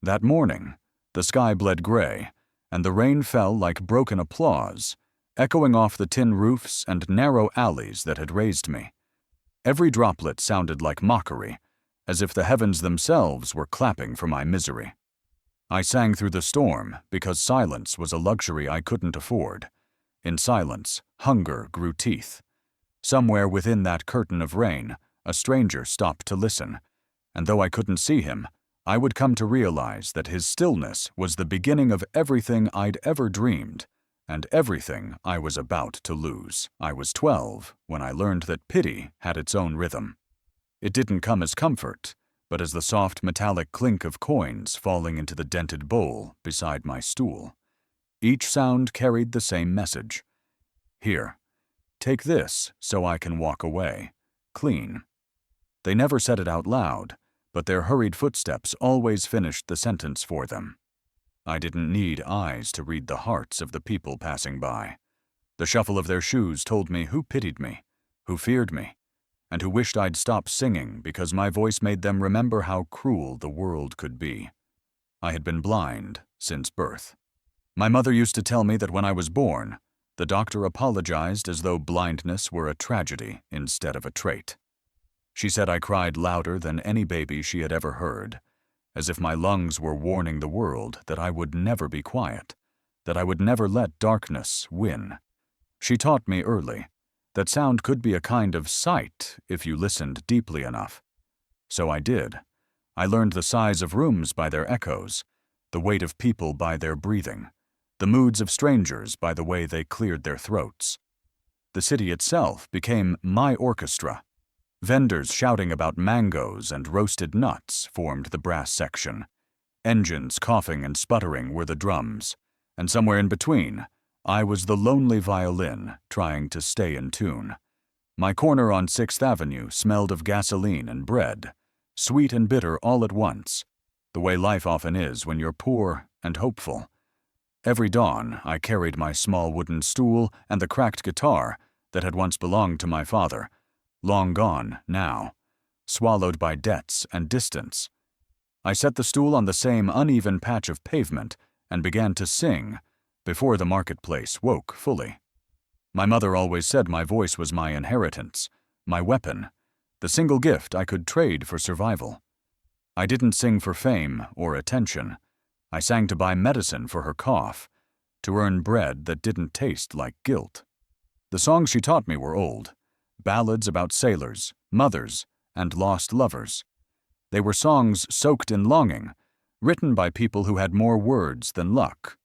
That morning, the sky bled gray, and the rain fell like broken applause, echoing off the tin roofs and narrow alleys that had raised me. Every droplet sounded like mockery, as if the heavens themselves were clapping for my misery. I sang through the storm because silence was a luxury I couldn't afford. In silence, hunger grew teeth. Somewhere within that curtain of rain, a stranger stopped to listen, and though I couldn't see him, I would come to realize that his stillness was the beginning of everything I'd ever dreamed, and everything I was about to lose. I was 12 when I learned that pity had its own rhythm. It didn't come as comfort, but as the soft metallic clink of coins falling into the dented bowl beside my stool. Each sound carried the same message. Here, take this so I can walk away, clean. They never said it out loud, but their hurried footsteps always finished the sentence for them. I didn't need eyes to read the hearts of the people passing by. The shuffle of their shoes told me who pitied me, who feared me, and who wished I'd stop singing because my voice made them remember how cruel the world could be. I had been blind since birth. My mother used to tell me that when I was born, the doctor apologized as though blindness were a tragedy instead of a trait. She said I cried louder than any baby she had ever heard, as if my lungs were warning the world that I would never be quiet, that I would never let darkness win. She taught me early that sound could be a kind of sight if you listened deeply enough. So I did. I learned the size of rooms by their echoes, the weight of people by their breathing, the moods of strangers by the way they cleared their throats. The city itself became my orchestra. Vendors shouting about mangoes and roasted nuts formed the brass section. Engines coughing and sputtering were the drums, and somewhere in between, I was the lonely violin trying to stay in tune. My corner on 6th Avenue smelled of gasoline and bread, sweet and bitter all at once, the way life often is when you're poor and hopeful. Every dawn, I carried my small wooden stool and the cracked guitar that had once belonged to my father, long gone now, swallowed by debts and distance. I set the stool on the same uneven patch of pavement and began to sing before the marketplace woke fully. My mother always said my voice was my inheritance, my weapon, the single gift I could trade for survival. I didn't sing for fame or attention. I sang to buy medicine for her cough, to earn bread that didn't taste like guilt. The songs she taught me were old, ballads about sailors, mothers, and lost lovers. They were songs soaked in longing, written by people who had more words than luck.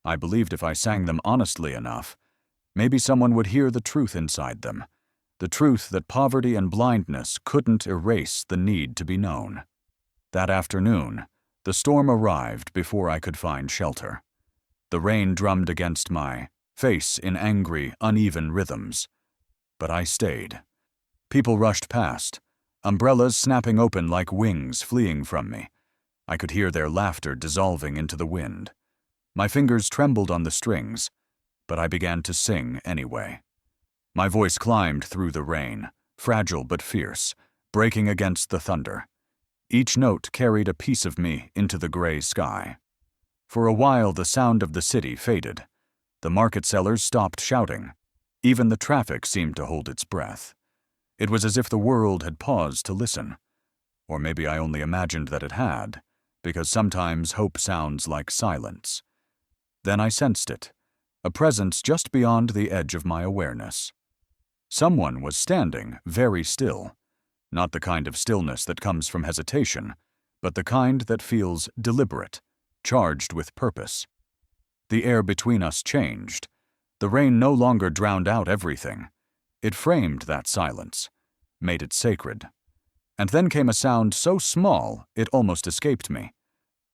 I believed if I sang them honestly enough, maybe someone would hear the truth inside them, the truth that poverty and blindness couldn't erase the need to be known. That afternoon, the storm arrived before I could find shelter. The rain drummed against my face in angry, uneven rhythms. But I stayed. People rushed past, umbrellas snapping open like wings fleeing from me. I could hear their laughter dissolving into the wind. My fingers trembled on the strings, but I began to sing anyway. My voice climbed through the rain, fragile but fierce, breaking against the thunder. Each note carried a piece of me into the gray sky. For a while the sound of the city faded. The market sellers stopped shouting. Even the traffic seemed to hold its breath. It was as if the world had paused to listen. Or maybe I only imagined that it had, because sometimes hope sounds like silence. Then I sensed it, a presence just beyond the edge of my awareness. Someone was standing very still, not the kind of stillness that comes from hesitation, but the kind that feels deliberate, charged with purpose. The air between us changed. The rain no longer drowned out everything. It framed that silence, made it sacred. And then came a sound so small it almost escaped me.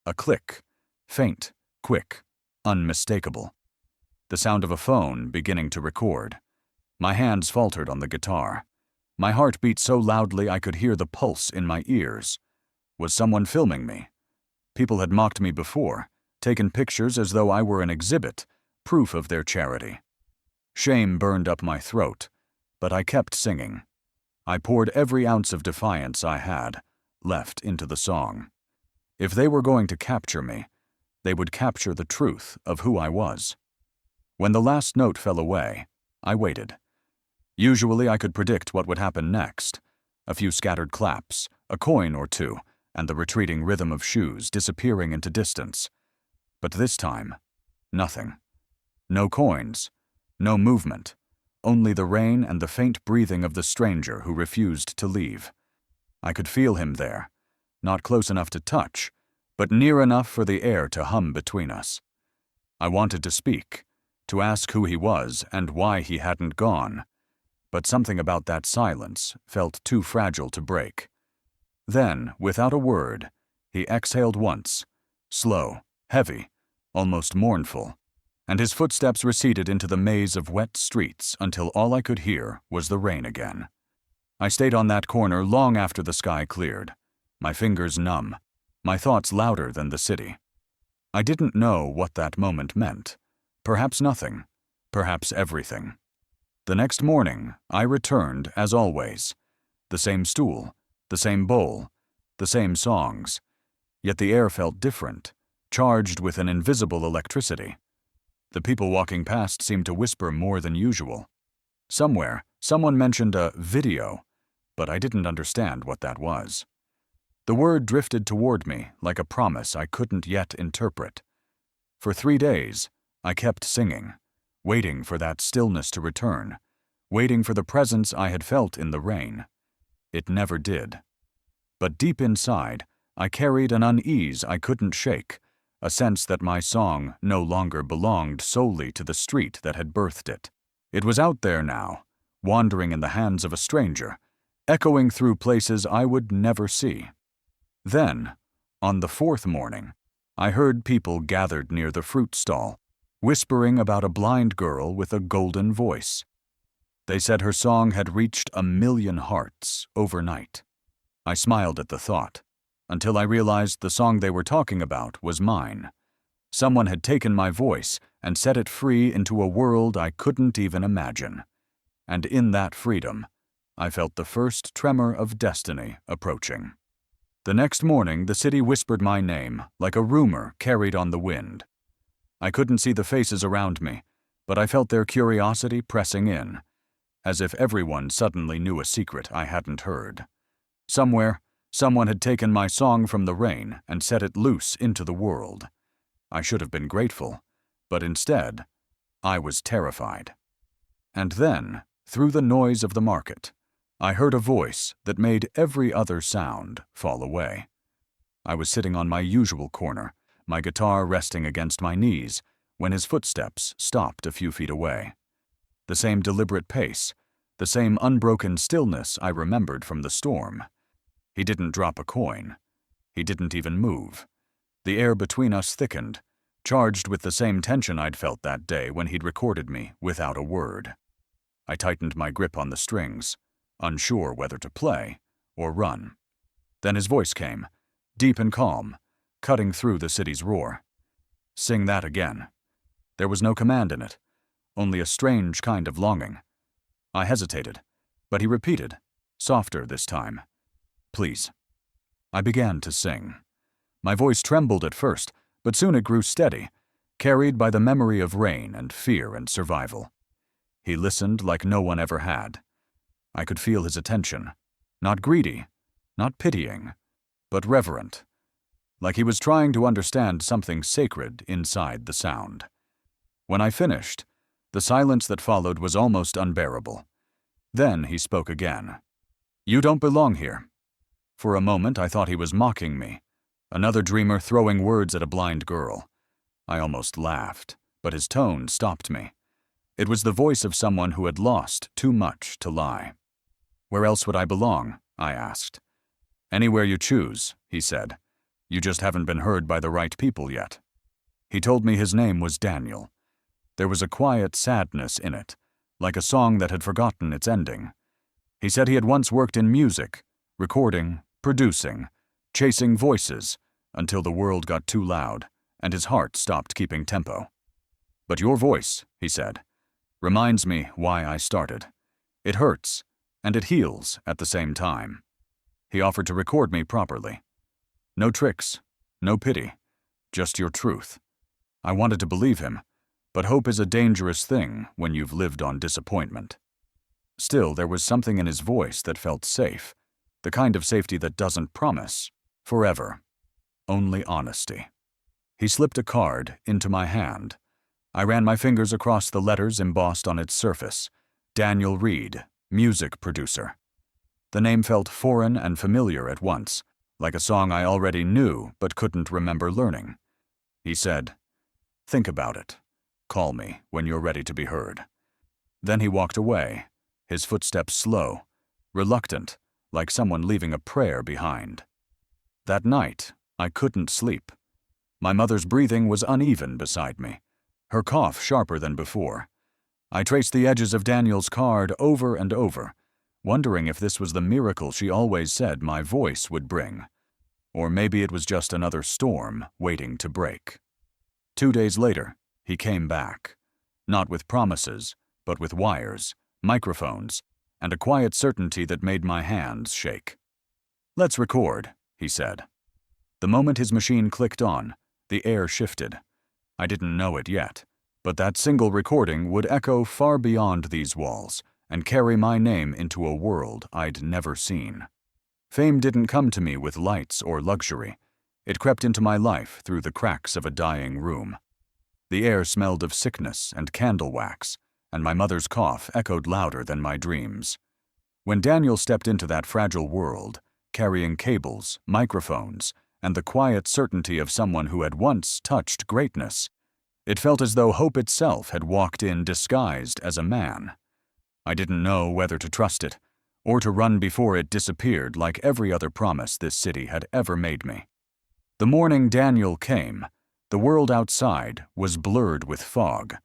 A click, faint, quick, unmistakable. The sound of a phone beginning to record. My hands faltered on the guitar. My heart beat so loudly I could hear the pulse in my ears. Was someone filming me? People had mocked me before, taken pictures as though I were an exhibit, proof of their charity. Shame burned up my throat, but I kept singing. I poured every ounce of defiance I had left into the song. If they were going to capture me, they would capture the truth of who I was. When the last note fell away, I waited. Usually I could predict what would happen next. A few scattered claps, a coin or two, and the retreating rhythm of shoes disappearing into distance. But this time, nothing. No coins, no movement, only the rain and the faint breathing of the stranger who refused to leave. I could feel him there, not close enough to touch, but near enough for the air to hum between us. I wanted to speak, to ask who he was and why he hadn't gone, but something about that silence felt too fragile to break. Then, without a word, he exhaled once, slow, heavy, almost mournful, and his footsteps receded into the maze of wet streets until all I could hear was the rain again. I stayed on that corner long after the sky cleared, my fingers numb, my thoughts louder than the city. I didn't know what that moment meant. Perhaps nothing, perhaps everything. The next morning, I returned as always. The same stool, the same bowl, the same songs. Yet the air felt different, charged with an invisible electricity. The people walking past seemed to whisper more than usual. Somewhere, someone mentioned a video, but I didn't understand what that was. The word drifted toward me like a promise I couldn't yet interpret. For 3 days, I kept singing, waiting for that stillness to return, waiting for the presence I had felt in the rain. It never did. But deep inside, I carried an unease I couldn't shake, a sense that my song no longer belonged solely to the street that had birthed it. It was out there now, wandering in the hands of a stranger, echoing through places I would never see. Then, on the 4th morning, I heard people gathered near the fruit stall, whispering about a blind girl with a golden voice. They said her song had reached 1 million hearts overnight. I smiled at the thought, until I realized the song they were talking about was mine. Someone had taken my voice and set it free into a world I couldn't even imagine. And in that freedom, I felt the first tremor of destiny approaching. The next morning, the city whispered my name like a rumor carried on the wind. I couldn't see the faces around me, but I felt their curiosity pressing in, as if everyone suddenly knew a secret I hadn't heard. Somewhere, someone had taken my song from the rain and set it loose into the world. I should have been grateful, but instead, I was terrified. And then, through the noise of the market, I heard a voice that made every other sound fall away. I was sitting on my usual corner, my guitar resting against my knees, when his footsteps stopped a few feet away. The same deliberate pace, the same unbroken stillness I remembered from the storm. He didn't drop a coin. He didn't even move. The air between us thickened, charged with the same tension I'd felt that day when he'd recorded me without a word. I tightened my grip on the strings, unsure whether to play or run. Then his voice came, deep and calm, cutting through the city's roar. Sing that again. There was no command in it, only a strange kind of longing. I hesitated, but he repeated, softer this time. Please. I began to sing. My voice trembled at first, but soon it grew steady, carried by the memory of rain and fear and survival. He listened like no one ever had. I could feel his attention, not greedy, not pitying, but reverent, like he was trying to understand something sacred inside the sound. When I finished, the silence that followed was almost unbearable. Then he spoke again. You don't belong here. For a moment I thought he was mocking me, another dreamer throwing words at a blind girl. I almost laughed, but his tone stopped me. It was the voice of someone who had lost too much to lie. Where else would I belong? I asked. Anywhere you choose, he said. You just haven't been heard by the right people yet. He told me his name was Daniel. There was a quiet sadness in it, like a song that had forgotten its ending. He said he had once worked in music, recording, producing, chasing voices, until the world got too loud and his heart stopped keeping tempo. But your voice, he said, reminds me why I started. It hurts, and it heals at the same time. He offered to record me properly. No tricks, No pity, just your truth. I wanted to believe him, but hope is a dangerous thing when you've lived on disappointment. Still, there was something in his voice that felt safe, the kind of safety that doesn't promise forever, only honesty. He slipped a card into my hand. I ran my fingers across the letters embossed on its surface. Daniel Reed, music producer. The name felt foreign and familiar at once, like a song I already knew but couldn't remember learning. He said, "Think about it. Call me when you're ready to be heard." Then he walked away, his footsteps slow, reluctant, like someone leaving a prayer behind. That night, I couldn't sleep. My mother's breathing was uneven beside me, her cough sharper than before. I traced the edges of Daniel's card over and over, wondering if this was the miracle she always said my voice would bring. Or maybe it was just another storm waiting to break. 2 days later, he came back. Not with promises, but with wires, microphones, and a quiet certainty that made my hands shake. "Let's record," he said. The moment his machine clicked on, the air shifted. I didn't know it yet, but that single recording would echo far beyond these walls and carry my name into a world I'd never seen. Fame didn't come to me with lights or luxury. It crept into my life through the cracks of a dying room. The air smelled of sickness and candle wax, and my mother's cough echoed louder than my dreams. When Daniel stepped into that fragile world, carrying cables, microphones, and the quiet certainty of someone who had once touched greatness, it felt as though hope itself had walked in disguised as a man. I didn't know whether to trust it, or to run before it disappeared like every other promise this city had ever made me. The morning Daniel came, the world outside was blurred with fog.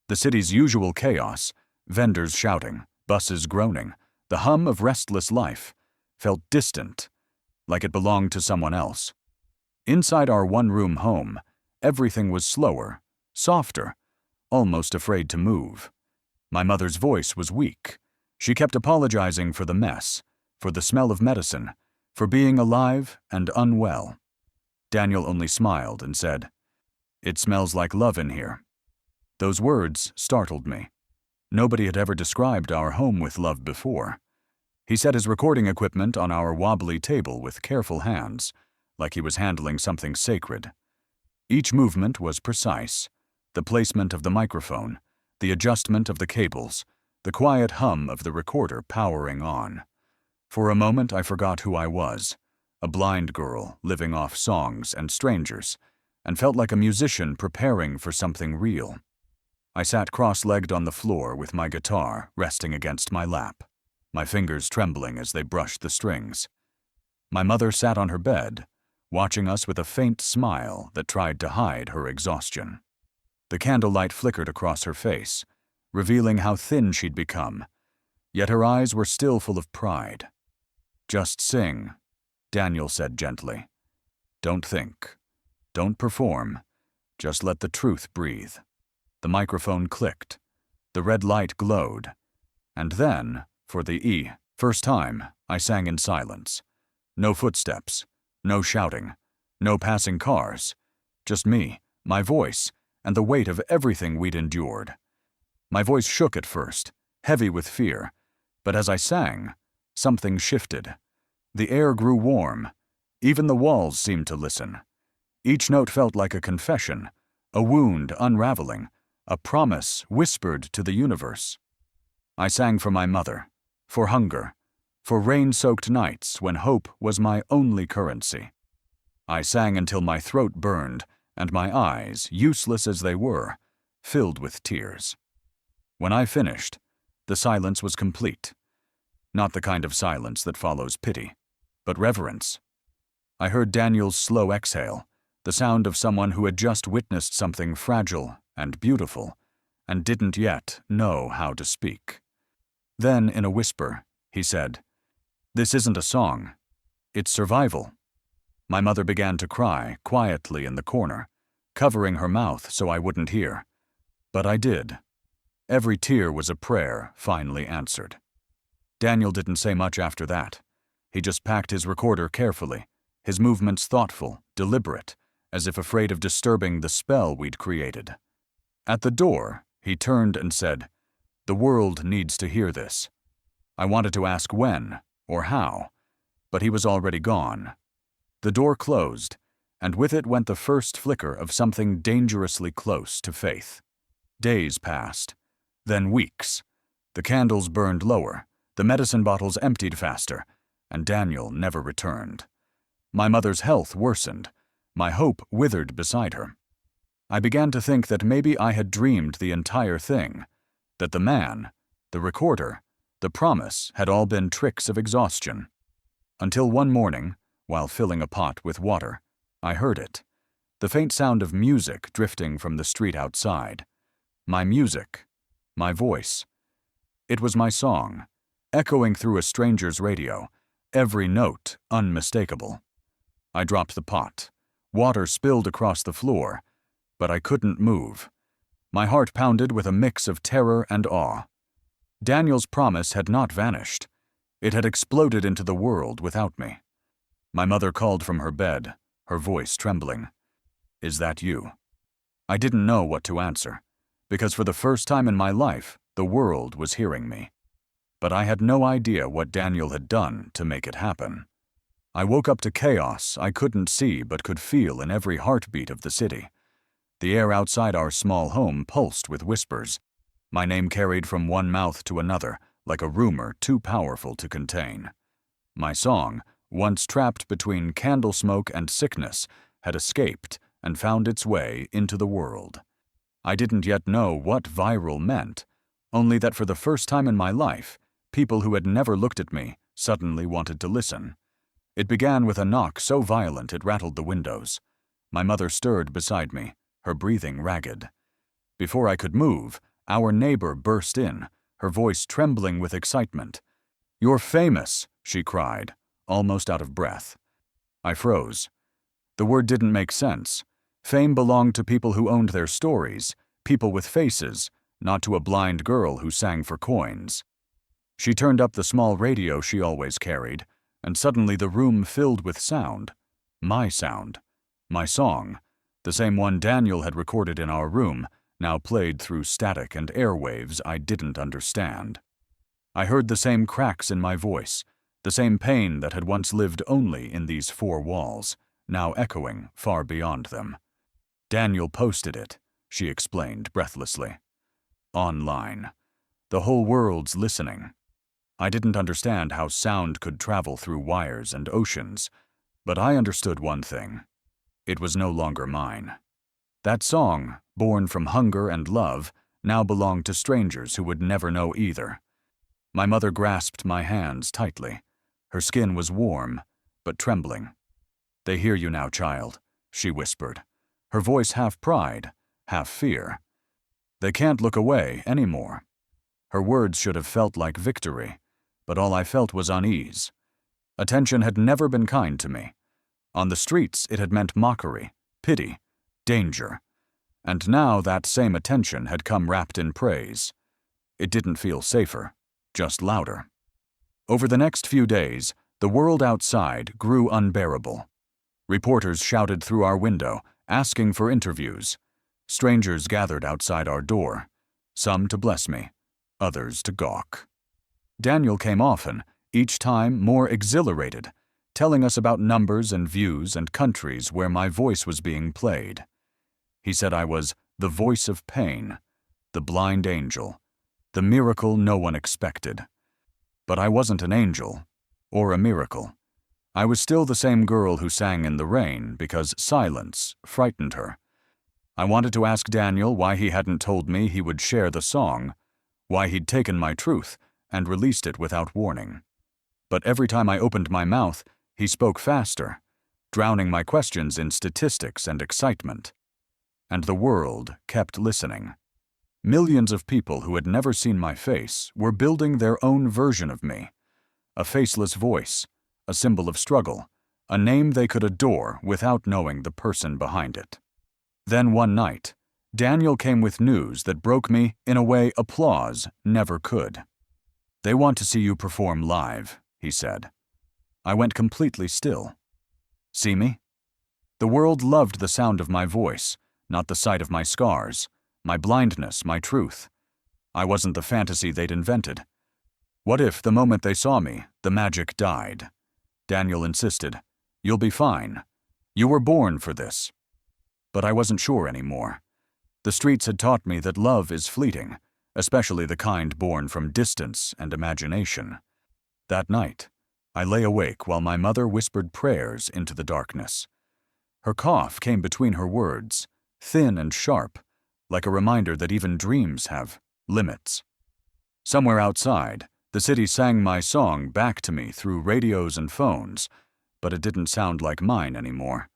The city's usual chaos, vendors shouting, buses groaning, the hum of restless life, felt distant, like it belonged to someone else. Inside our one-room home, everything was slower, softer, almost afraid to move. My mother's voice was weak. She kept apologizing for the mess, for the smell of medicine, for being alive and unwell. Daniel only smiled and said, "It smells like love in here." Those words startled me. Nobody had ever described our home with love before. He set his recording equipment on our wobbly table with careful hands, like he was handling something sacred. Each movement was precise. The placement of the microphone, the adjustment of the cables, the quiet hum of the recorder powering on. For a moment I forgot who I was, a blind girl living off songs and strangers, and felt like a musician preparing for something real. I sat cross-legged on the floor with my guitar resting against my lap, my fingers trembling as they brushed the strings. My mother sat on her bed, watching us with a faint smile that tried to hide her exhaustion. The candlelight flickered across her face, revealing how thin she'd become, yet her eyes were still full of pride. "Just sing," Daniel said gently. "Don't think. Don't perform. Just let the truth breathe." The microphone clicked. The red light glowed. And then, for the first time, I sang in silence. No footsteps, no shouting, no passing cars. Just me, my voice, and the weight of everything we'd endured. My voice shook at first, heavy with fear, but as I sang, something shifted. The air grew warm. Even the walls seemed to listen. Each note felt like a confession, a wound unraveling, a promise whispered to the universe. I sang for my mother, for hunger, for rain-soaked nights when hope was my only currency. I sang until my throat burned and my eyes, useless as they were, filled with tears. When I finished, the silence was complete. Not the kind of silence that follows pity, but reverence. I heard Daniel's slow exhale, the sound of someone who had just witnessed something fragile and beautiful, and didn't yet know how to speak. Then, in a whisper, he said, "This isn't a song. It's survival." My mother began to cry quietly in the corner, covering her mouth so I wouldn't hear. But I did. Every tear was a prayer finally answered. Daniel didn't say much after that. He just packed his recorder carefully, his movements thoughtful, deliberate, as if afraid of disturbing the spell we'd created. At the door, he turned and said, "The world needs to hear this." I wanted to ask when or how, but he was already gone. The door closed, and with it went the first flicker of something dangerously close to faith. Days passed, then weeks. The candles burned lower, the medicine bottles emptied faster, and Daniel never returned. My mother's health worsened. My hope withered beside her. I began to think that maybe I had dreamed the entire thing, that the man, the recorder, the promise had all been tricks of exhaustion. Until one morning, while filling a pot with water, I heard it, the faint sound of music drifting from the street outside. My music, my voice. It was my song, echoing through a stranger's radio, every note unmistakable. I dropped the pot. Water spilled across the floor, but I couldn't move. My heart pounded with a mix of terror and awe. Daniel's promise had not vanished. It had exploded into the world without me. My mother called from her bed, her voice trembling. "Is that you?" I didn't know what to answer, because for the first time in my life, the world was hearing me. But I had no idea what Daniel had done to make it happen. I woke up to chaos I couldn't see but could feel in every heartbeat of the city. The air outside our small home pulsed with whispers. My name carried from one mouth to another, like a rumor too powerful to contain. My song, once trapped between candle smoke and sickness, had escaped and found its way into the world. I didn't yet know what viral meant, only that for the first time in my life, people who had never looked at me suddenly wanted to listen. It began with a knock so violent it rattled the windows. My mother stirred beside me, her breathing ragged. Before I could move, our neighbor burst in, her voice trembling with excitement. "You're famous," she cried, almost out of breath. I froze. The word didn't make sense. Fame belonged to people who owned their stories, people with faces, not to a blind girl who sang for coins. She turned up the small radio she always carried, and suddenly the room filled with sound. My sound. My song. The same one Daniel had recorded in our room, now played through static and airwaves I didn't understand. I heard the same cracks in my voice, the same pain that had once lived only in these four walls, now echoing far beyond them. "Daniel posted it," she explained breathlessly. "Online. The whole world's listening." I didn't understand how sound could travel through wires and oceans, but I understood one thing. It was no longer mine. That song, born from hunger and love, now belonged to strangers who would never know either. My mother grasped my hands tightly. Her skin was warm, but trembling. "They hear you now, child," she whispered, her voice half pride, half fear. "They can't look away anymore." Her words should have felt like victory, but all I felt was unease. Attention had never been kind to me. On the streets, it had meant mockery, pity, danger. And now that same attention had come wrapped in praise. It didn't feel safer, just louder. Over the next few days, the world outside grew unbearable. Reporters shouted through our window, asking for interviews. Strangers gathered outside our door, some to bless me, others to gawk. Daniel came often, each time more exhilarated, telling us about numbers and views and countries where my voice was being played. He said I was the voice of pain, the blind angel, the miracle no one expected. But I wasn't an angel, or a miracle. I was still the same girl who sang in the rain because silence frightened her. I wanted to ask Daniel why he hadn't told me he would share the song, why he'd taken my truth and released it without warning. But every time I opened my mouth, he spoke faster, drowning my questions in statistics and excitement. And the world kept listening. Millions of people who had never seen my face were building their own version of me. A faceless voice, a symbol of struggle, a name they could adore without knowing the person behind it. Then one night, Daniel came with news that broke me in a way applause never could. "They want to see you perform live," he said. I went completely still. "See me?" The world loved the sound of my voice, not the sight of my scars, my blindness, my truth. I wasn't the fantasy they'd invented. What if, the moment they saw me, the magic died? Daniel insisted, "You'll be fine. You were born for this." But I wasn't sure anymore. The streets had taught me that love is fleeting, especially the kind born from distance and imagination. That night, I lay awake while my mother whispered prayers into the darkness. Her cough came between her words, thin and sharp, like a reminder that even dreams have limits. Somewhere outside, the city sang my song back to me through radios and phones, but it didn't sound like mine anymore.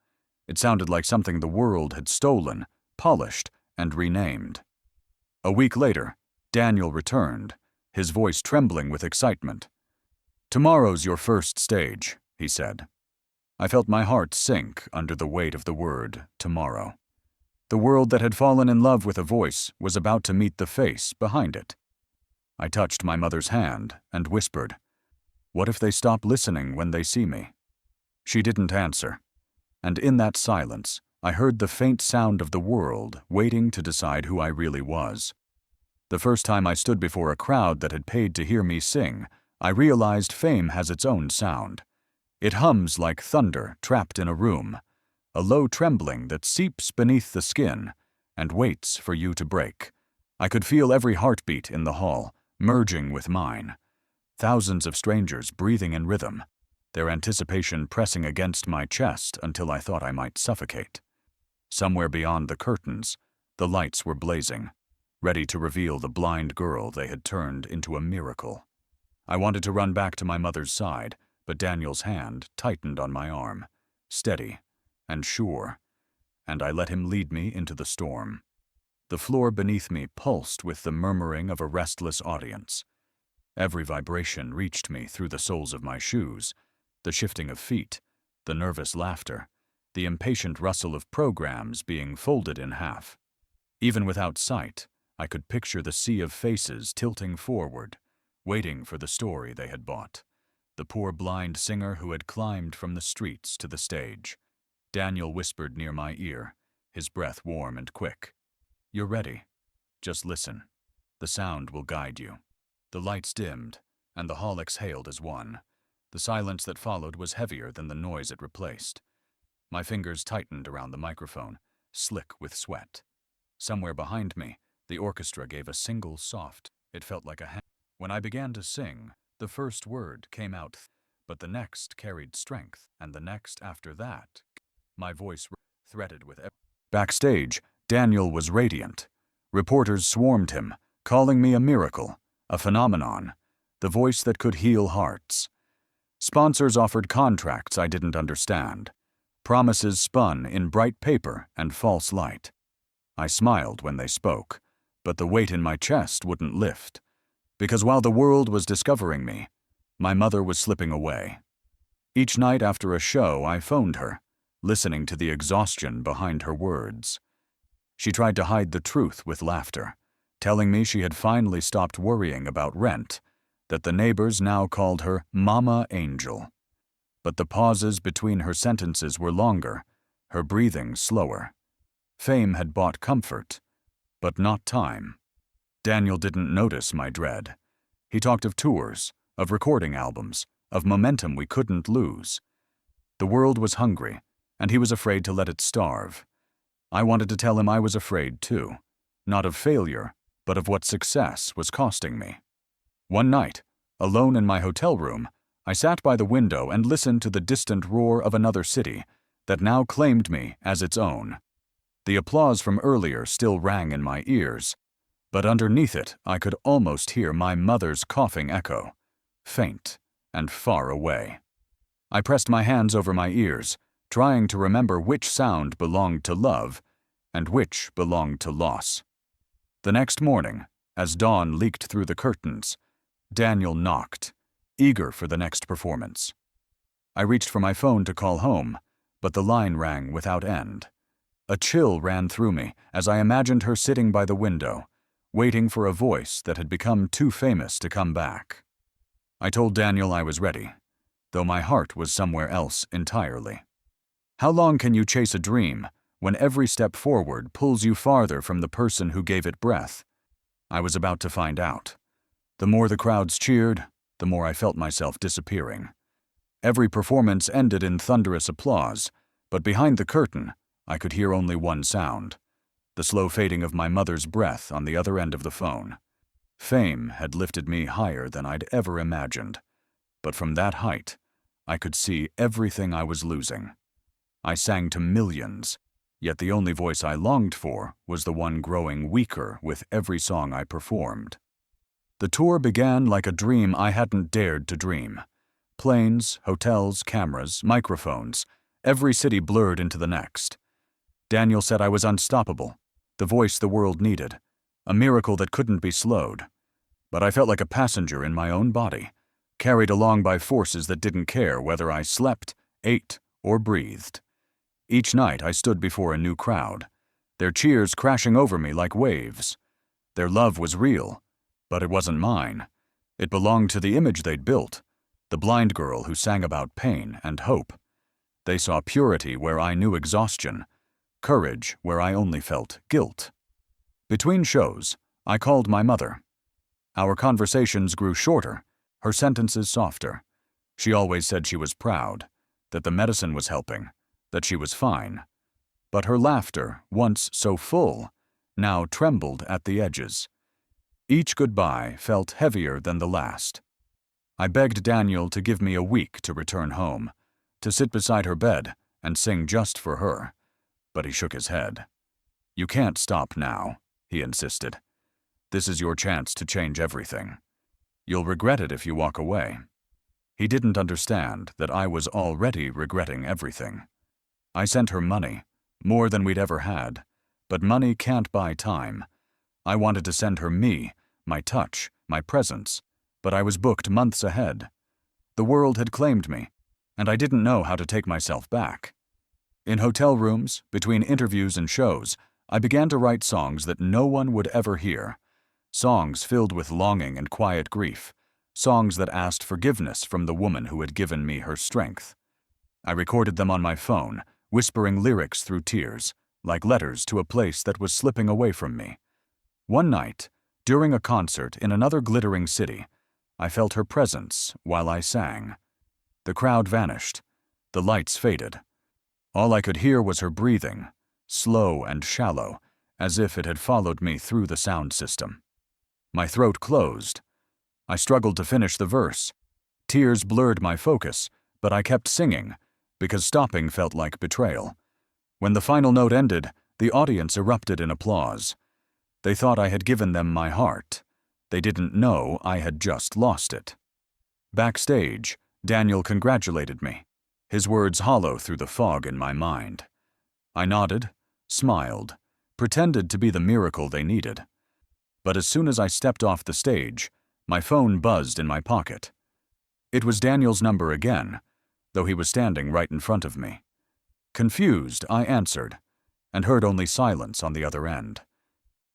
It sounded like something the world had stolen, polished, and renamed. A week later, Daniel returned, his voice trembling with excitement. "Tomorrow's your first stage," he said. I felt my heart sink under the weight of the word tomorrow. The world that had fallen in love with a voice was about to meet the face behind it. I touched my mother's hand and whispered, "What if they stop listening when they see me?" She didn't answer, and in that silence, I heard the faint sound of the world waiting to decide who I really was. The first time I stood before a crowd that had paid to hear me sing, I realized fame has its own sound. It hums like thunder trapped in a room, a low trembling that seeps beneath the skin and waits for you to break. I could feel every heartbeat in the hall, merging with mine. Thousands of strangers breathing in rhythm, their anticipation pressing against my chest until I thought I might suffocate. Somewhere beyond the curtains, the lights were blazing, ready to reveal the blind girl they had turned into a miracle. I wanted to run back to my mother's side, but Daniel's hand tightened on my arm, steady and sure, and I let him lead me into the storm. The floor beneath me pulsed with the murmuring of a restless audience. Every vibration reached me through the soles of my shoes, the shifting of feet, the nervous laughter, the impatient rustle of programs being folded in half. Even without sight, I could picture the sea of faces tilting forward, waiting for the story they had bought. The poor blind singer who had climbed from the streets to the stage. Daniel whispered near my ear, his breath warm and quick. "You're ready. Just listen. The sound will guide you." The lights dimmed, and the hall exhaled as one. The silence that followed was heavier than the noise it replaced. My fingers tightened around the microphone, slick with sweat. Somewhere behind me, the orchestra gave a single soft, it felt like a hand. When I began to sing, the first word came out, but the next carried strength, and the next after that. My voice threaded with. Backstage, Daniel was radiant. Reporters swarmed him, calling me a miracle, a phenomenon, the voice that could heal hearts. Sponsors offered contracts I didn't understand. Promises spun in bright paper and false light. I smiled when they spoke, but the weight in my chest wouldn't lift. Because while the world was discovering me, my mother was slipping away. Each night after a show, I phoned her, listening to the exhaustion behind her words. She tried to hide the truth with laughter, telling me she had finally stopped worrying about rent, that the neighbors now called her Mama Angel. But the pauses between her sentences were longer, her breathing slower. Fame had bought comfort, but not time. Daniel didn't notice my dread. He talked of tours, of recording albums, of momentum we couldn't lose. The world was hungry, and he was afraid to let it starve. I wanted to tell him I was afraid too, not of failure, but of what success was costing me. One night, alone in my hotel room, I sat by the window and listened to the distant roar of another city that now claimed me as its own. The applause from earlier still rang in my ears, but underneath it I could almost hear my mother's coughing echo, faint and far away. I pressed my hands over my ears, trying to remember which sound belonged to love and which belonged to loss. The next morning, as dawn leaked through the curtains, Daniel knocked, eager for the next performance. I reached for my phone to call home, but the line rang without end. A chill ran through me as I imagined her sitting by the window, waiting for a voice that had become too famous to come back. I told Daniel I was ready, though my heart was somewhere else entirely. How long can you chase a dream when every step forward pulls you farther from the person who gave it breath? I was about to find out. The more the crowds cheered, the more I felt myself disappearing. Every performance ended in thunderous applause, but behind the curtain, I could hear only one sound: the slow fading of my mother's breath on the other end of the phone. Fame had lifted me higher than I'd ever imagined, but from that height, I could see everything I was losing. I sang to millions, yet the only voice I longed for was the one growing weaker with every song I performed. The tour began like a dream I hadn't dared to dream. Planes, hotels, cameras, microphones, every city blurred into the next. Daniel said I was unstoppable, the voice the world needed, a miracle that couldn't be slowed. But I felt like a passenger in my own body, carried along by forces that didn't care whether I slept, ate, or breathed. Each night I stood before a new crowd, their cheers crashing over me like waves. Their love was real, but it wasn't mine. It belonged to the image they'd built, the blind girl who sang about pain and hope. They saw purity where I knew exhaustion, courage where I only felt guilt. Between shows, I called my mother. Our conversations grew shorter, her sentences softer. She always said she was proud, that the medicine was helping, that she was fine. But her laughter, once so full, now trembled at the edges. Each goodbye felt heavier than the last. I begged Daniel to give me a week to return home, to sit beside her bed and sing just for her. But he shook his head. "You can't stop now," he insisted. "This is your chance to change everything. You'll regret it if you walk away." He didn't understand that I was already regretting everything. I sent her money, more than we'd ever had, but money can't buy time. I wanted to send her me, my touch, my presence, but I was booked months ahead. The world had claimed me, and I didn't know how to take myself back. In hotel rooms, between interviews and shows, I began to write songs that no one would ever hear. Songs filled with longing and quiet grief. Songs that asked forgiveness from the woman who had given me her strength. I recorded them on my phone, whispering lyrics through tears, like letters to a place that was slipping away from me. One night, during a concert in another glittering city, I felt her presence while I sang. The crowd vanished. The lights faded. All I could hear was her breathing, slow and shallow, as if it had followed me through the sound system. My throat closed. I struggled to finish the verse. Tears blurred my focus, but I kept singing, because stopping felt like betrayal. When the final note ended, the audience erupted in applause. They thought I had given them my heart. They didn't know I had just lost it. Backstage, Daniel congratulated me, his words hollow through the fog in my mind. I nodded, smiled, pretended to be the miracle they needed. But as soon as I stepped off the stage, my phone buzzed in my pocket. It was Daniel's number again, though he was standing right in front of me. Confused, I answered, and heard only silence on the other end.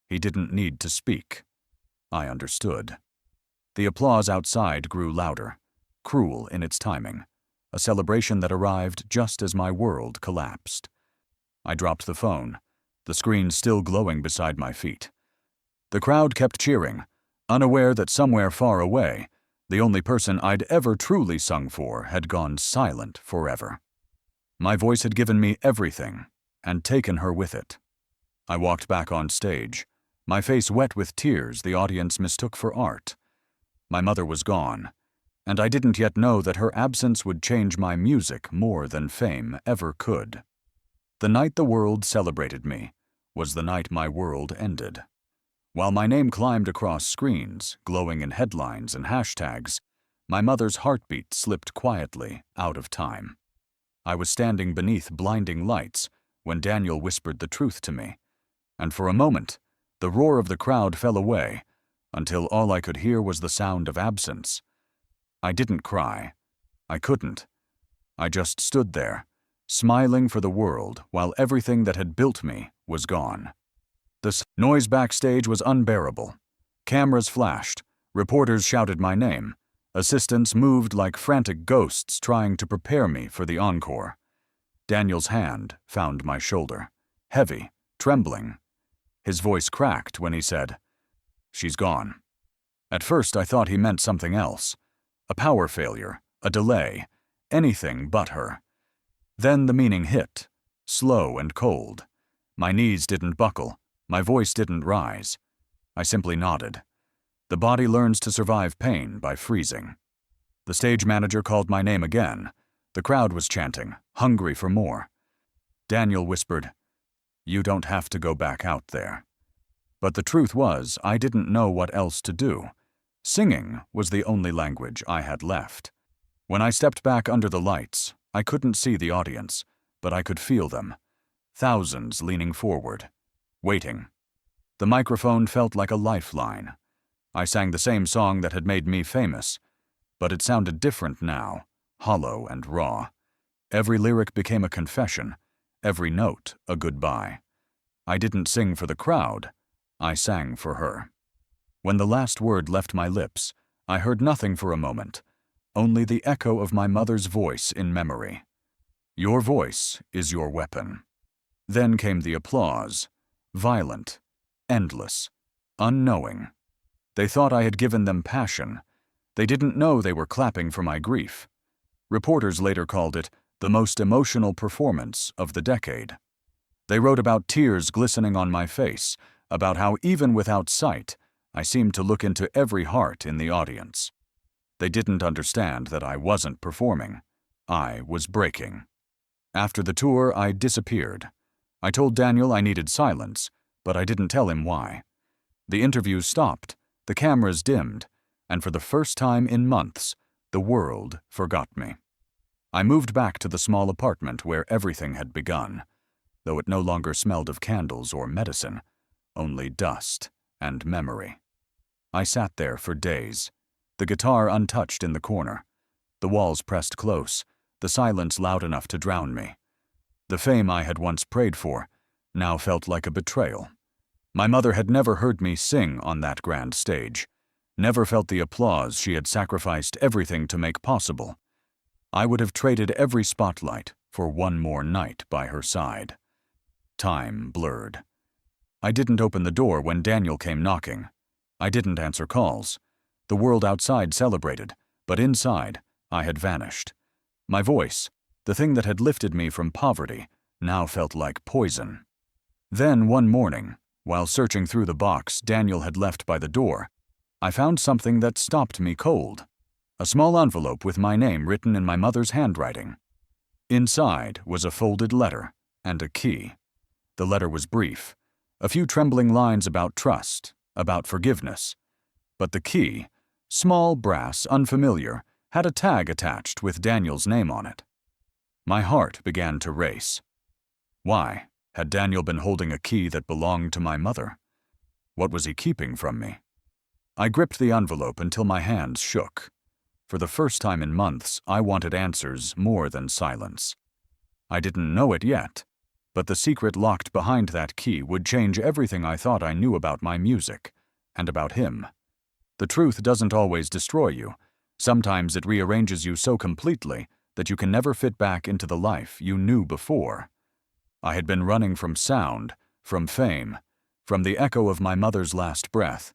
He didn't need to speak. I understood. The applause outside grew louder, cruel in its timing, a celebration that arrived just as my world collapsed. I dropped the phone, the screen still glowing beside my feet. The crowd kept cheering, unaware that somewhere far away, the only person I'd ever truly sung for had gone silent forever. My voice had given me everything, and taken her with it. I walked back on stage, my face wet with tears the audience mistook for art. My mother was gone, and I didn't yet know that her absence would change my music more than fame ever could. The night the world celebrated me was the night my world ended. While my name climbed across screens, glowing in headlines and hashtags, my mother's heartbeat slipped quietly out of time. I was standing beneath blinding lights when Daniel whispered the truth to me, and for a moment, the roar of the crowd fell away, until all I could hear was the sound of absence. I didn't cry. I couldn't. I just stood there, smiling for the world while everything that had built me was gone. The noise backstage was unbearable. Cameras flashed, reporters shouted my name, assistants moved like frantic ghosts trying to prepare me for the encore. Daniel's hand found my shoulder, heavy, trembling. His voice cracked when he said, "She's gone." At first I thought he meant something else. A power failure, a delay, anything but her. Then the meaning hit, slow and cold. My knees didn't buckle, my voice didn't rise. I simply nodded. The body learns to survive pain by freezing. The stage manager called my name again. The crowd was chanting, hungry for more. Daniel whispered, "You don't have to go back out there." But the truth was, I didn't know what else to do. Singing was the only language I had left. When I stepped back under the lights, I couldn't see the audience, but I could feel them. Thousands leaning forward, waiting. The microphone felt like a lifeline. I sang the same song that had made me famous, but it sounded different now, hollow and raw. Every lyric became a confession, every note a goodbye. I didn't sing for the crowd, I sang for her. When the last word left my lips, I heard nothing for a moment, only the echo of my mother's voice in memory. "Your voice is your weapon." Then came the applause, violent, endless, unknowing. They thought I had given them passion. They didn't know they were clapping for my grief. Reporters later called it the most emotional performance of the decade. They wrote about tears glistening on my face, about how even without sight, I seemed to look into every heart in the audience. They didn't understand that I wasn't performing. I was breaking. After the tour, I disappeared. I told Daniel I needed silence, but I didn't tell him why. The interviews stopped, the cameras dimmed, and for the first time in months, the world forgot me. I moved back to the small apartment where everything had begun, though it no longer smelled of candles or medicine, only dust and memory. I sat there for days, the guitar untouched in the corner, the walls pressed close, the silence loud enough to drown me. The fame I had once prayed for now felt like a betrayal. My mother had never heard me sing on that grand stage, never felt the applause she had sacrificed everything to make possible. I would have traded every spotlight for one more night by her side. Time blurred. I didn't open the door when Daniel came knocking. I didn't answer calls. The world outside celebrated, but inside, I had vanished. My voice, the thing that had lifted me from poverty, now felt like poison. Then one morning, while searching through the box Daniel had left by the door, I found something that stopped me cold. A small envelope with my name written in my mother's handwriting. Inside was a folded letter and a key. The letter was brief, a few trembling lines about trust, about forgiveness. But the key, small, brass, unfamiliar, had a tag attached with Daniel's name on it. My heart began to race. Why had Daniel been holding a key that belonged to my mother? What was he keeping from me? I gripped the envelope until my hands shook. For the first time in months, I wanted answers more than silence. I didn't know it yet, but the secret locked behind that key would change everything I thought I knew about my music, and about him. The truth doesn't always destroy you. Sometimes it rearranges you so completely that you can never fit back into the life you knew before. I had been running from sound, from fame, from the echo of my mother's last breath,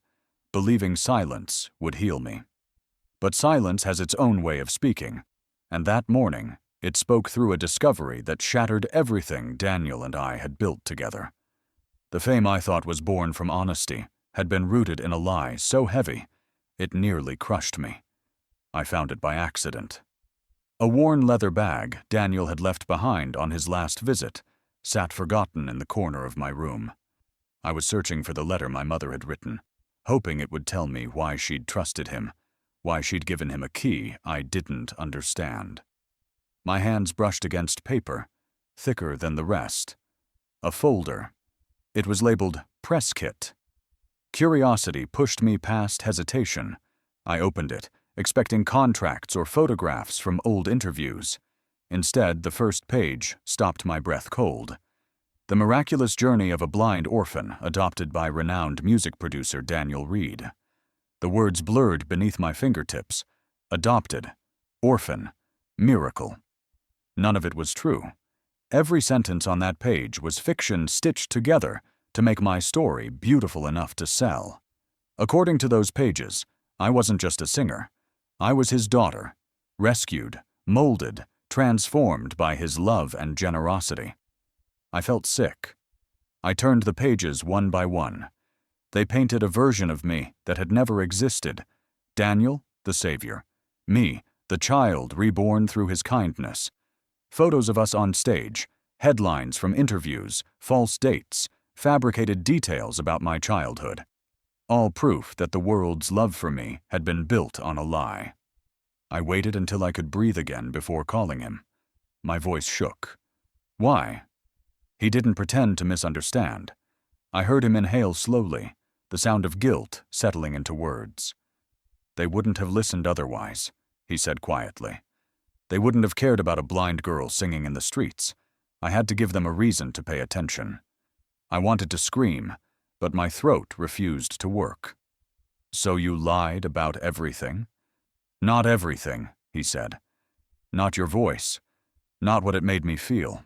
believing silence would heal me. But silence has its own way of speaking, and that morning it spoke through a discovery that shattered everything Daniel and I had built together. The fame I thought was born from honesty had been rooted in a lie so heavy it nearly crushed me. I found it by accident. A worn leather bag Daniel had left behind on his last visit sat forgotten in the corner of my room. I was searching for the letter my mother had written, hoping it would tell me why she'd trusted him, why she'd given him a key I didn't understand. My hands brushed against paper, thicker than the rest. A folder. It was labeled Press Kit. Curiosity pushed me past hesitation. I opened it, expecting contracts or photographs from old interviews. Instead, the first page stopped my breath cold. The miraculous journey of a blind orphan adopted by renowned music producer Daniel Reed. The words blurred beneath my fingertips. Adopted. Orphan. Miracle. None of it was true. Every sentence on that page was fiction stitched together to make my story beautiful enough to sell. According to those pages, I wasn't just a singer. I was his daughter, rescued, molded, transformed by his love and generosity. I felt sick. I turned the pages one by one. They painted a version of me that had never existed. Daniel, the savior. Me, the child reborn through his kindness. Photos of us on stage, headlines from interviews, false dates, fabricated details about my childhood. All proof that the world's love for me had been built on a lie. I waited until I could breathe again before calling him. My voice shook. Why? He didn't pretend to misunderstand. I heard him inhale slowly, the sound of guilt settling into words. They wouldn't have listened otherwise, he said quietly. They wouldn't have cared about a blind girl singing in the streets. I had to give them a reason to pay attention. I wanted to scream, but my throat refused to work. So you lied about everything? Not everything, he said. Not your voice. Not what it made me feel.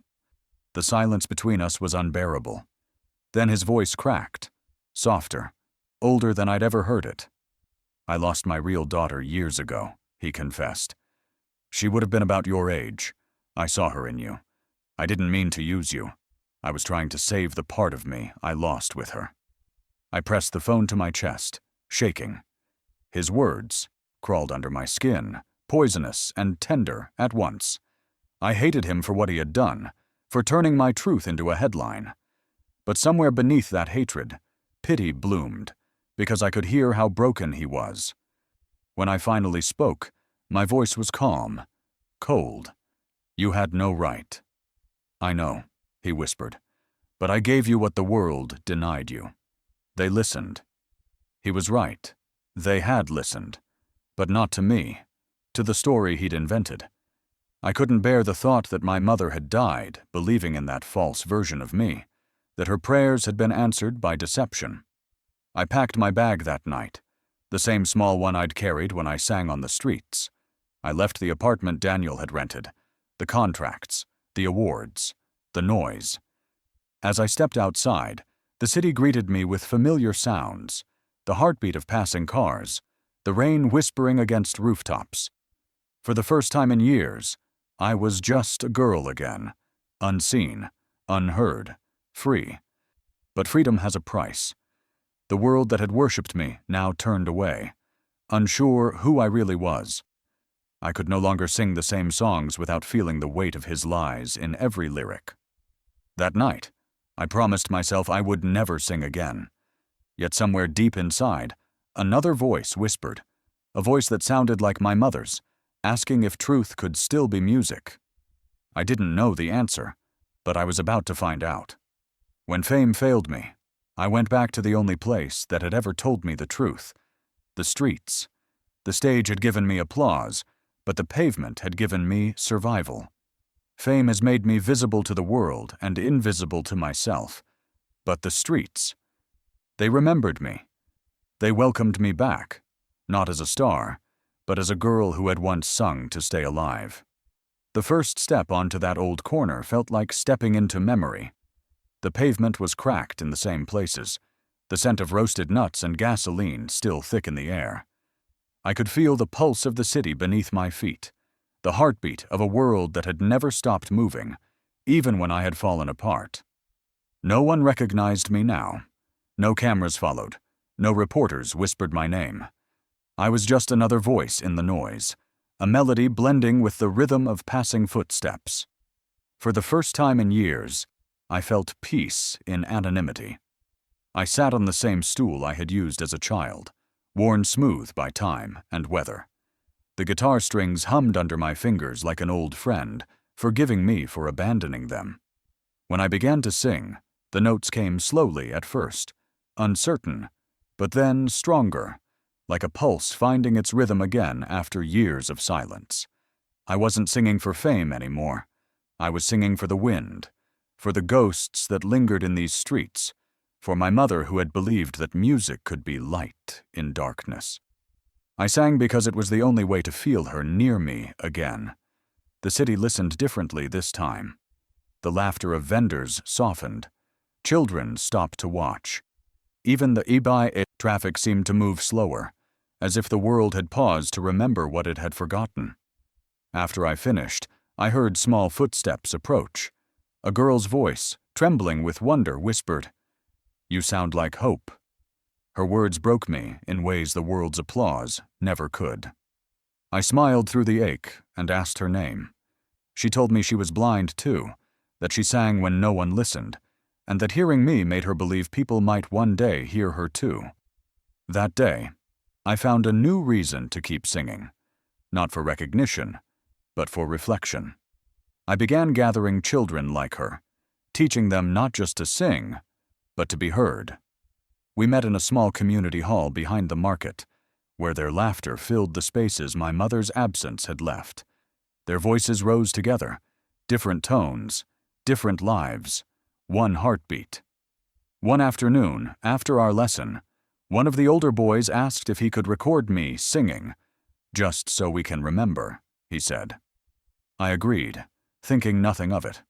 The silence between us was unbearable. Then his voice cracked, softer, older than I'd ever heard it. I lost my real daughter years ago, he confessed. She would have been about your age. I saw her in you. I didn't mean to use you. I was trying to save the part of me I lost with her. I pressed the phone to my chest, shaking. His words crawled under my skin, poisonous and tender at once. I hated him for what he had done, for turning my truth into a headline. But somewhere beneath that hatred, pity bloomed, because I could hear how broken he was. When I finally spoke, my voice was calm, cold. You had no right. I know, he whispered, but I gave you what the world denied you. They listened. He was right. They had listened. But not to me, to the story he'd invented. I couldn't bear the thought that my mother had died believing in that false version of me, that her prayers had been answered by deception. I packed my bag that night, the same small one I'd carried when I sang on the streets. I left the apartment Daniel had rented, the contracts, the awards, the noise. As I stepped outside, the city greeted me with familiar sounds, the heartbeat of passing cars, the rain whispering against rooftops. For the first time in years, I was just a girl again, unseen, unheard, free. But freedom has a price. The world that had worshipped me now turned away, unsure who I really was. I could no longer sing the same songs without feeling the weight of his lies in every lyric. That night, I promised myself I would never sing again. Yet somewhere deep inside, another voice whispered, a voice that sounded like my mother's, asking if truth could still be music. I didn't know the answer, but I was about to find out. When fame failed me, I went back to the only place that had ever told me the truth, the streets. The stage had given me applause, but the pavement had given me survival. Fame has made me visible to the world and invisible to myself. But the streets, they remembered me. They welcomed me back, not as a star, but as a girl who had once sung to stay alive. The first step onto that old corner felt like stepping into memory. The pavement was cracked in the same places, the scent of roasted nuts and gasoline still thick in the air. I could feel the pulse of the city beneath my feet, the heartbeat of a world that had never stopped moving, even when I had fallen apart. No one recognized me now. No cameras followed. No reporters whispered my name. I was just another voice in the noise, a melody blending with the rhythm of passing footsteps. For the first time in years, I felt peace in anonymity. I sat on the same stool I had used as a child, worn smooth by time and weather. The guitar strings hummed under my fingers like an old friend, forgiving me for abandoning them. When I began to sing, the notes came slowly at first, uncertain, but then stronger, like a pulse finding its rhythm again after years of silence. I wasn't singing for fame anymore. I was singing for the wind, for the ghosts that lingered in these streets, for my mother who had believed that music could be light in darkness. I sang because it was the only way to feel her near me again. The city listened differently this time. The laughter of vendors softened. Children stopped to watch. Even the e-bike traffic seemed to move slower, as if the world had paused to remember what it had forgotten. After I finished, I heard small footsteps approach. A girl's voice, trembling with wonder, whispered, "You sound like hope." Her words broke me in ways the world's applause never could. I smiled through the ache and asked her name. She told me she was blind too, that she sang when no one listened, and that hearing me made her believe people might one day hear her too. That day, I found a new reason to keep singing, not for recognition, but for reflection. I began gathering children like her, teaching them not just to sing, but to be heard. We met in a small community hall behind the market, where their laughter filled the spaces my mother's absence had left. Their voices rose together, different tones, different lives, one heartbeat. One afternoon, after our lesson, one of the older boys asked if he could record me singing, "Just so we can remember," he said. I agreed, thinking nothing of it.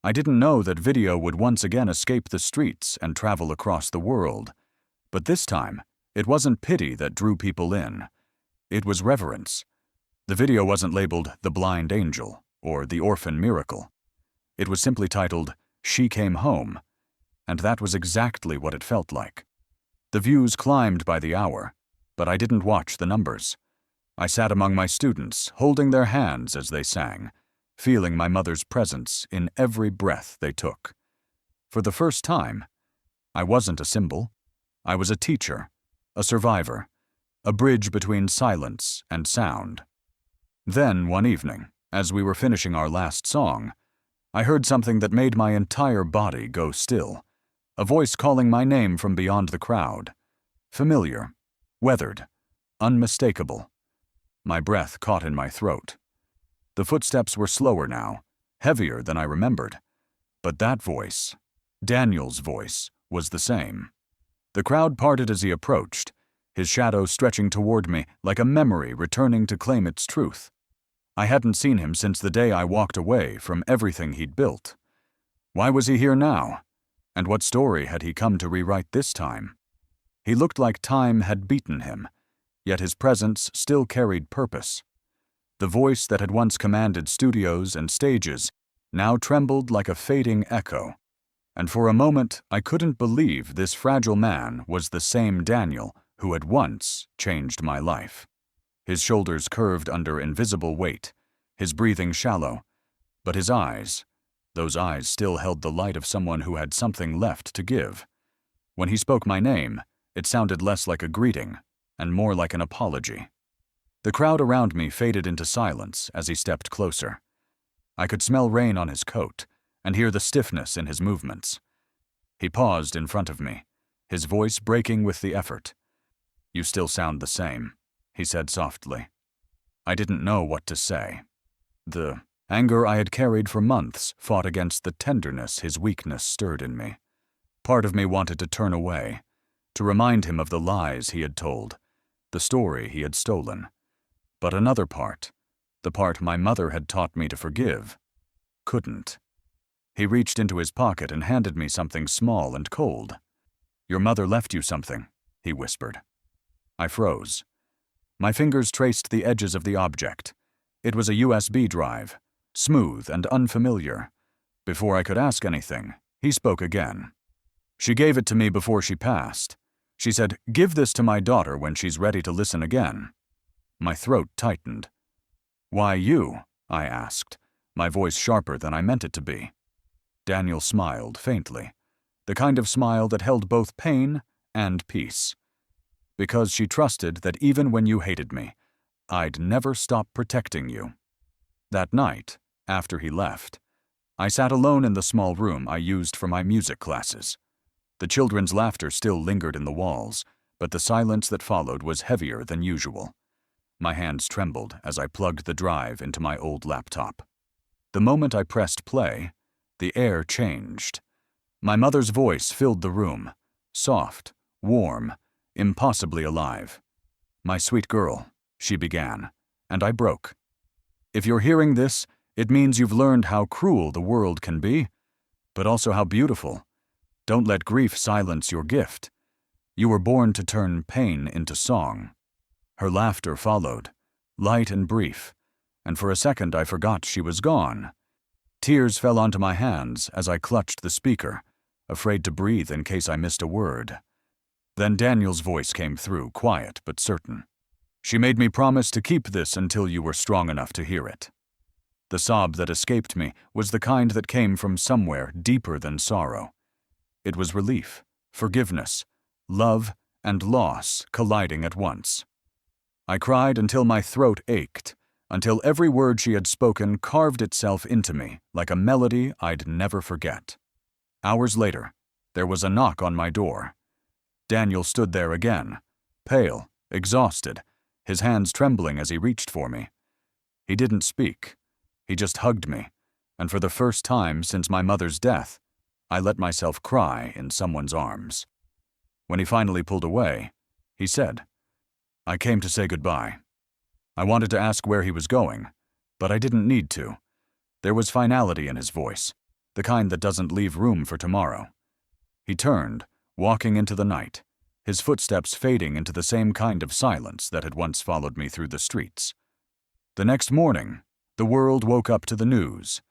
I didn't know that video would once again escape the streets and travel across the world. But this time, it wasn't pity that drew people in. It was reverence. The video wasn't labeled The Blind Angel or The Orphan Miracle. It was simply titled She Came Home, and that was exactly what it felt like. The views climbed by the hour, but I didn't watch the numbers. I sat among my students, holding their hands as they sang, feeling my mother's presence in every breath they took. For the first time, I wasn't a symbol. I was a teacher, a survivor, a bridge between silence and sound. Then, one evening, as we were finishing our last song, I heard something that made my entire body go still, a voice calling my name from beyond the crowd. Familiar, weathered, unmistakable. My breath caught in my throat. The footsteps were slower now, heavier than I remembered. But that voice, Daniel's voice, was the same. The crowd parted as he approached, his shadow stretching toward me like a memory returning to claim its truth. I hadn't seen him since the day I walked away from everything he'd built. Why was he here now? And what story had he come to rewrite this time? He looked like time had beaten him, yet his presence still carried purpose. The voice that had once commanded studios and stages now trembled like a fading echo. And for a moment I couldn't believe this fragile man was the same Daniel who had once changed my life. His shoulders curved under invisible weight, his breathing shallow, but his eyes, those eyes still held the light of someone who had something left to give. When he spoke my name, it sounded less like a greeting and more like an apology. The crowd around me faded into silence as he stepped closer. I could smell rain on his coat and hear the stiffness in his movements. He paused in front of me, his voice breaking with the effort. "You still sound the same," he said softly. I didn't know what to say. The anger I had carried for months fought against the tenderness his weakness stirred in me. Part of me wanted to turn away, to remind him of the lies he had told, the story he had stolen. But another part, the part my mother had taught me to forgive, couldn't. He reached into his pocket and handed me something small and cold. "Your mother left you something," he whispered. I froze. My fingers traced the edges of the object. It was a USB drive, smooth and unfamiliar. Before I could ask anything, he spoke again. "She gave it to me before she passed. She said, 'Give this to my daughter when she's ready to listen again.'" My throat tightened. "Why you?" I asked, my voice sharper than I meant it to be. Daniel smiled faintly, the kind of smile that held both pain and peace. "Because she trusted that even when you hated me, I'd never stop protecting you." That night, after he left, I sat alone in the small room I used for my music classes. The children's laughter still lingered in the walls, but the silence that followed was heavier than usual. My hands trembled as I plugged the drive into my old laptop. The moment I pressed play, the air changed. My mother's voice filled the room, soft, warm, impossibly alive. "My sweet girl," she began, and I broke. "If you're hearing this, It means you've learned how cruel the world can be, but also how beautiful. Don't let grief silence your gift. You were born to turn pain into song." Her laughter followed, light and brief, and for a second I forgot she was gone. Tears fell onto my hands as I clutched the speaker, afraid to breathe in case I missed a word. Then Daniel's voice came through, quiet but certain. "She made me promise to keep this until you were strong enough to hear it." The sob that escaped me was the kind that came from somewhere deeper than sorrow. It was relief, forgiveness, love, and loss colliding at once. I cried until my throat ached, until every word she had spoken carved itself into me like a melody I'd never forget. Hours later, there was a knock on my door. Daniel stood there again, pale, exhausted, his hands trembling as he reached for me. He didn't speak. He just hugged me, and for the first time since my mother's death, I let myself cry in someone's arms. When he finally pulled away, he said, "I came to say goodbye." I wanted to ask where he was going, but I didn't need to. There was finality in his voice, the kind that doesn't leave room for tomorrow. He turned, walking into the night, his footsteps fading into the same kind of silence that had once followed me through the streets. The next morning, the world woke up to the news.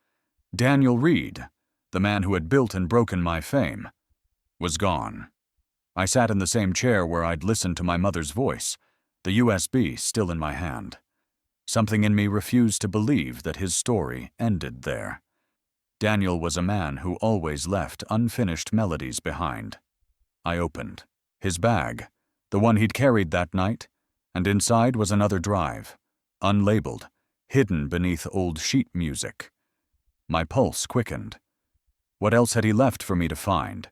Daniel Reed, the man who had built and broken my fame, was gone. I sat in the same chair where I'd listened to my mother's voice, the USB still in my hand. Something in me refused to believe that his story ended there. Daniel was a man who always left unfinished melodies behind. I opened his bag, the one he'd carried that night, and inside was another drive, unlabeled, hidden beneath old sheet music. My pulse quickened. What else had he left for me to find?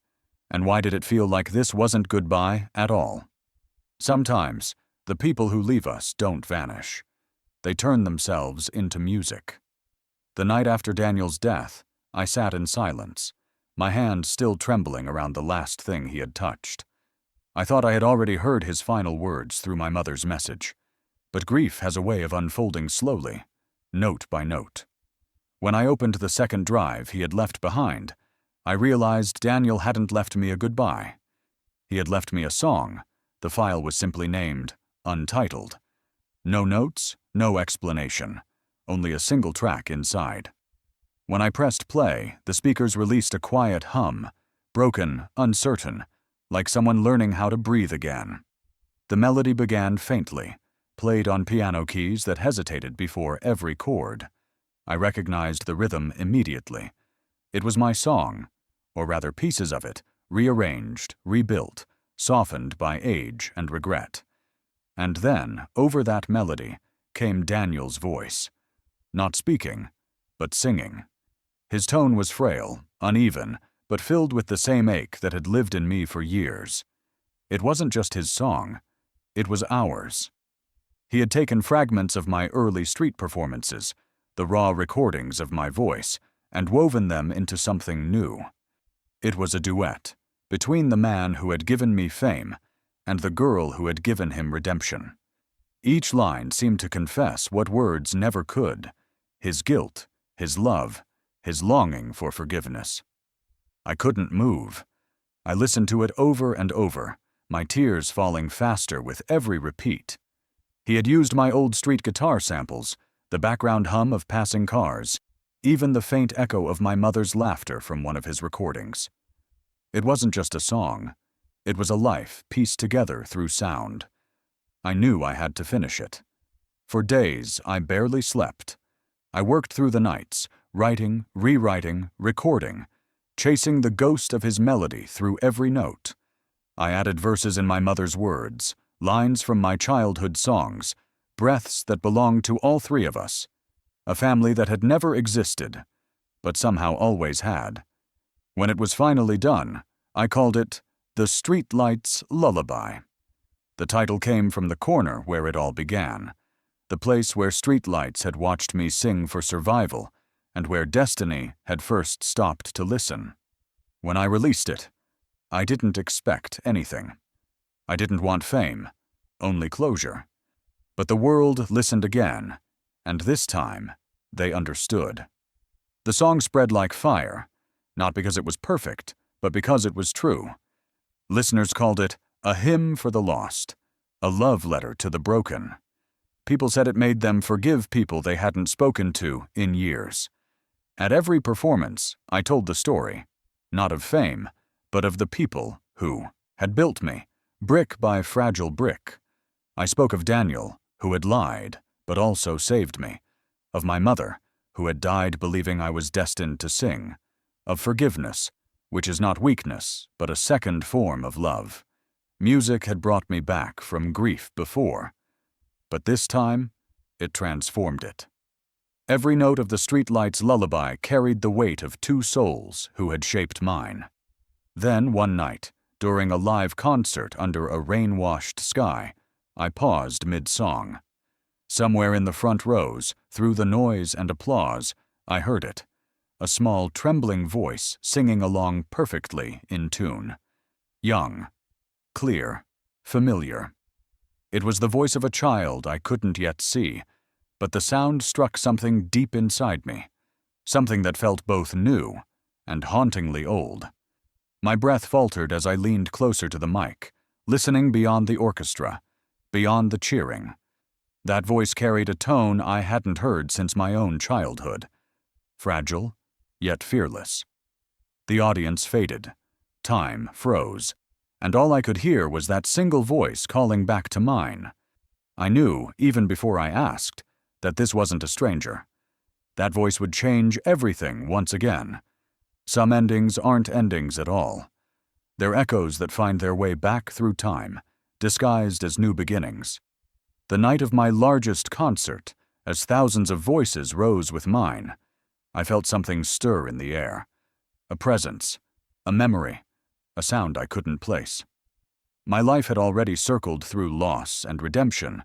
And why did it feel like this wasn't goodbye at all? Sometimes, the people who leave us don't vanish. They turn themselves into music. The night after Daniel's death, I sat in silence, my hand still trembling around the last thing he had touched. I thought I had already heard his final words through my mother's message. But grief has a way of unfolding slowly, note by note. When I opened the second drive he had left behind, I realized Daniel hadn't left me a goodbye. He had left me a song. The file was simply named Untitled. No notes, no explanation, only a single track inside. When I pressed play, the speakers released a quiet hum, broken, uncertain, like someone learning how to breathe again. The melody began faintly, played on piano keys that hesitated before every chord. I recognized the rhythm immediately. It was my song, or rather pieces of it, rearranged, rebuilt, softened by age and regret. And then, over that melody, came Daniel's voice. Not speaking, but singing. His tone was frail, uneven, but filled with the same ache that had lived in me for years. It wasn't just his song, it was ours. He had taken fragments of my early street performances, the raw recordings of my voice, and woven them into something new. It was a duet, between the man who had given me fame and the girl who had given him redemption. Each line seemed to confess what words never could: his guilt, his love, his longing for forgiveness. I couldn't move. I listened to it over and over, my tears falling faster with every repeat. He had used my old street guitar samples, the background hum of passing cars, even the faint echo of my mother's laughter from one of his recordings. It wasn't just a song. It was a life pieced together through sound. I knew I had to finish it. For days, I barely slept. I worked through the nights, writing, rewriting, recording, chasing the ghost of his melody through every note. I added verses in my mother's words, lines from my childhood songs, breaths that belonged to all three of us, a family that had never existed, but somehow always had. When it was finally done, I called it The Streetlight's Lullaby. The title came from the corner where it all began, the place where streetlights had watched me sing for survival and where destiny had first stopped to listen. When I released it, I didn't expect anything. I didn't want fame, only closure. But the world listened again, and this time, They understood. The song spread like fire, not because it was perfect, but because it was true. Listeners called it a hymn for the lost, a love letter to the broken. People said it made them forgive people they hadn't spoken to in years. At every performance, I told the story, not of fame, but of the people who had built me, brick by fragile brick. I spoke of Daniel, who had lied, but also saved me, of my mother, who had died believing I was destined to sing, of forgiveness, which is not weakness, but a second form of love. Music had brought me back from grief before, but this time, it transformed it. Every note of the streetlight's lullaby carried the weight of two souls who had shaped mine. Then, one night, during a live concert under a rain-washed sky, I paused mid-song. Somewhere in the front rows, through the noise and applause, I heard it, a small, trembling voice singing along perfectly in tune. Young, clear, familiar. It was the voice of a child I couldn't yet see, but the sound struck something deep inside me, something that felt both new and hauntingly old. My breath faltered as I leaned closer to the mic, listening beyond the orchestra, beyond the cheering. That voice carried a tone I hadn't heard since my own childhood, fragile, yet fearless. The audience faded, time froze, and all I could hear was that single voice calling back to mine. I knew, even before I asked, that this wasn't a stranger. That voice would change everything once again. Some endings aren't endings at all. They're echoes that find their way back through time, disguised as new beginnings. The night of my largest concert, as thousands of voices rose with mine, I felt something stir in the air. A presence, a memory, a sound I couldn't place. My life had already circled through loss and redemption,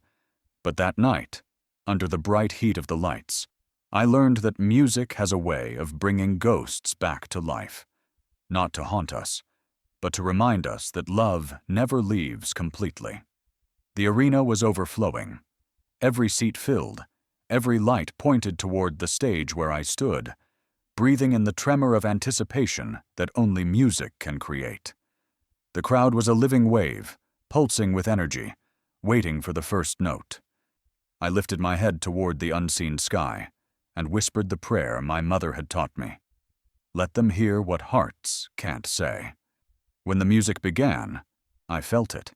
but that night, under the bright heat of the lights, I learned that music has a way of bringing ghosts back to life, not to haunt us, but to remind us that love never leaves completely. The arena was overflowing, every seat filled, every light pointed toward the stage where I stood, breathing in the tremor of anticipation that only music can create. The crowd was a living wave, pulsing with energy, waiting for the first note. I lifted my head toward the unseen sky and whispered the prayer my mother had taught me. Let them hear what hearts can't say. When the music began, I felt it.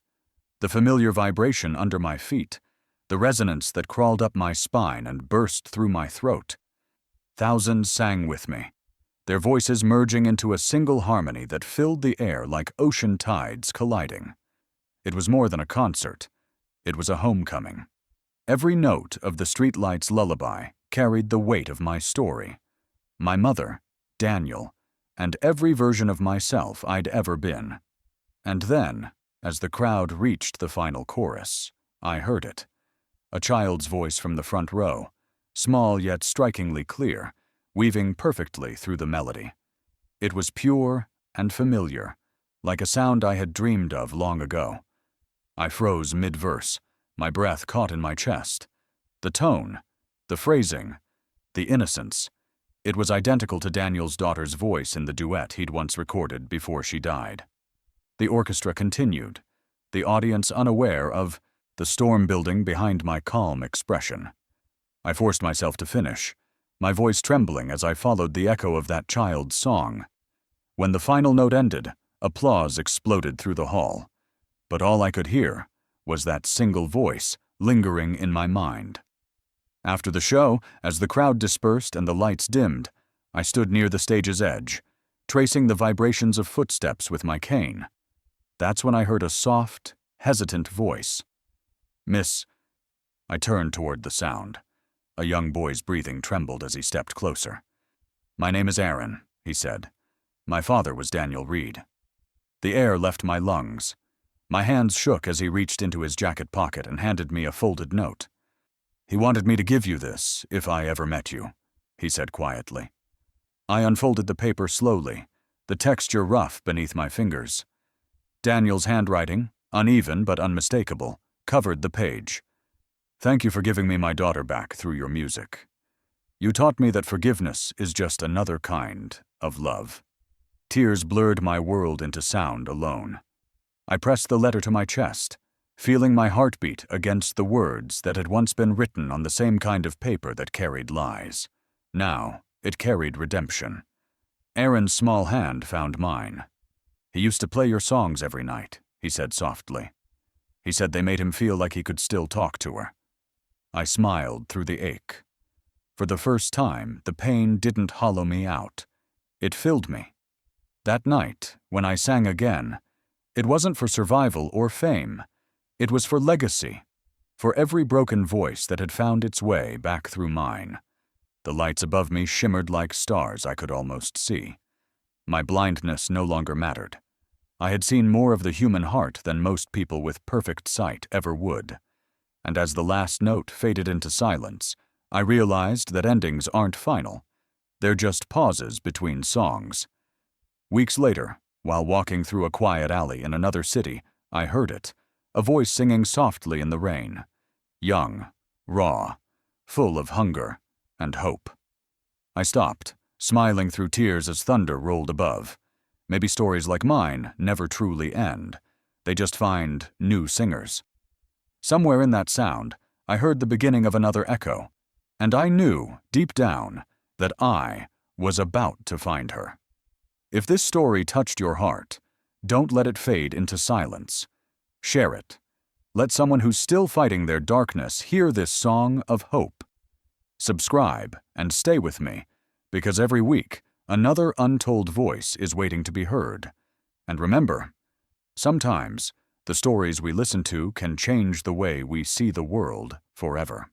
The familiar vibration under my feet, the resonance that crawled up my spine and burst through my throat. Thousands sang with me, their voices merging into a single harmony that filled the air like ocean tides colliding. It was more than a concert. It was a homecoming. Every note of the streetlight's lullaby carried the weight of my story, my mother, Daniel, and every version of myself I'd ever been. And then, as the crowd reached the final chorus, I heard it. A child's voice from the front row, small yet strikingly clear, weaving perfectly through the melody. It was pure and familiar, like a sound I had dreamed of long ago. I froze mid-verse, my breath caught in my chest. The tone, the phrasing, the innocence. It was identical to Daniel's daughter's voice in the duet he'd once recorded before she died. The orchestra continued, the audience unaware of the storm building behind my calm expression. I forced myself to finish, my voice trembling as I followed the echo of that child's song. When the final note ended, applause exploded through the hall. But all I could hear was that single voice lingering in my mind. After the show, as the crowd dispersed and the lights dimmed, I stood near the stage's edge, tracing the vibrations of footsteps with my cane. That's when I heard a soft, hesitant voice. "Miss..." I turned toward the sound. A young boy's breathing trembled as he stepped closer. "My name is Aaron," he said. "My father was Daniel Reed." The air left my lungs. My hands shook as he reached into his jacket pocket and handed me a folded note. "He wanted me to give you this, if I ever met you," he said quietly. I unfolded the paper slowly, the texture rough beneath my fingers. Daniel's handwriting, uneven but unmistakable, covered the page. "Thank you for giving me my daughter back through your music." You taught me that forgiveness is just another kind of love. Tears blurred my world into sound alone. I pressed the letter to my chest, feeling my heartbeat against the words that had once been written on the same kind of paper that carried lies. Now, it carried redemption. Aaron's small hand found mine. "He used to play your songs every night," he said softly. He said they made him feel like he could still talk to her. I smiled through the ache. For the first time, the pain didn't hollow me out. It filled me. That night, when I sang again, it wasn't for survival or fame. It was for legacy, for every broken voice that had found its way back through mine. The lights above me shimmered like stars I could almost see. My blindness no longer mattered. I had seen more of the human heart than most people with perfect sight ever would. And as the last note faded into silence, I realized that endings aren't final. They're just pauses between songs. Weeks later, while walking through a quiet alley in another city, I heard it, a voice singing softly in the rain. Young, raw, full of hunger and hope. I stopped, smiling through tears as thunder rolled above. Maybe stories like mine never truly end. They just find new singers. Somewhere in that sound, I heard the beginning of another echo, and I knew, deep down, that I was about to find her. If this story touched your heart, don't let it fade into silence. Share it. Let someone who's still fighting their darkness hear this song of hope. Subscribe and stay with me, because every week, another untold voice is waiting to be heard. And remember, sometimes the stories we listen to can change the way we see the world forever.